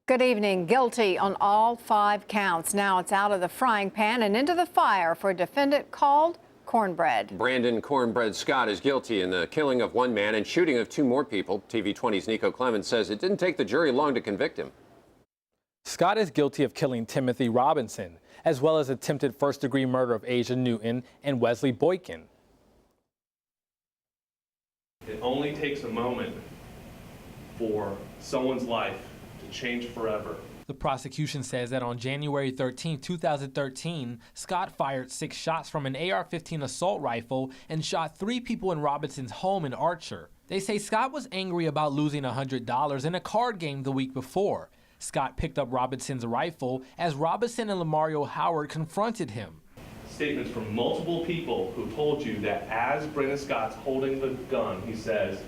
Good evening. Guilty on all 5 counts. Now it's out of the frying pan and into the fire for a defendant called Cornbread. Brandon Cornbread Scott is guilty in the killing of 1 man and shooting of 2 more people. TV 20's Nico Clemens says it didn't take the jury long to convict him. Scott is guilty of killing Timothy Robinson, as well as attempted first-degree murder of Asia Newton and Wesley Boykin. It only takes a moment for someone's life to change forever. The prosecution says that on January 13, 2013, Scott fired 6 shots from an AR-15 assault rifle and shot 3 people in Robinson's home in Archer. They say Scott was angry about losing $100 in a card game the week before. Scott picked up Robinson's rifle as Robinson and Lamario Howard confronted him. Statements from multiple people who told you that as Brandon Scott's holding the gun, he says,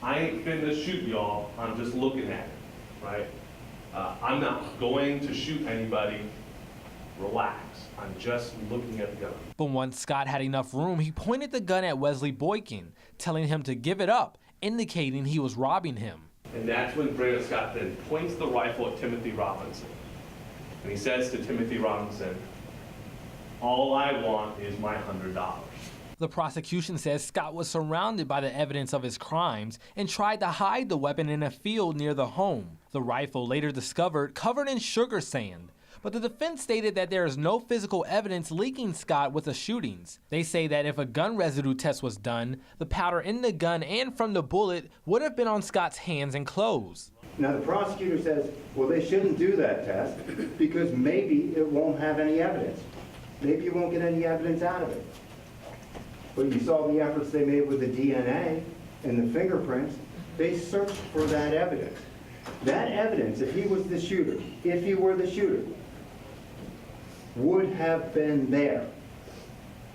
"I ain't finna shoot y'all, I'm just looking at it," right? I'm not going to shoot anybody, relax, I'm just looking at the gun. But once Scott had enough room, he pointed the gun at Wesley Boykin, telling him to give it up, indicating he was robbing him. And that's when Brandon Scott then points the rifle at Timothy Robinson. And he says to Timothy Robinson, "All I want is my $100. The prosecution says Scott was surrounded by the evidence of his crimes and tried to hide the weapon in a field near the home. The rifle later discovered covered in sugar sand. But the defense stated that there is no physical evidence linking Scott with the shootings. They say that if a gun residue test was done, the powder in the gun and from the bullet would have been on Scott's hands and clothes. Now the prosecutor says, well, they shouldn't do that test because maybe it won't have any evidence. Maybe you won't get any evidence out of it. But you saw the efforts they made with the DNA and the fingerprints. They searched for that evidence. That evidence, if he was the shooter, if he were the shooter, would have been there.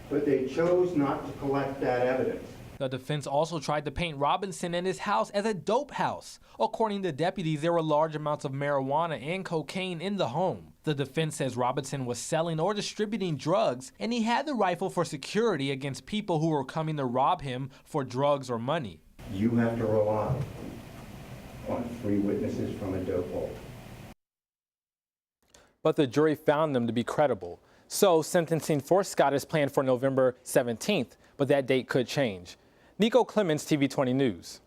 But they chose not to collect that evidence. The defense also tried to paint Robinson and his house as a dope house. According to deputies, there were large amounts of marijuana and cocaine in the home. The defense says Robinson was selling or distributing drugs, and he had the rifle for security against people who were coming to rob him for drugs or money. You have to rely on 3 witnesses from a dope hole. But the jury found them to be credible. So sentencing for Scott is planned for November 17th, but that date could change. Nico Clemens, TV 20 News.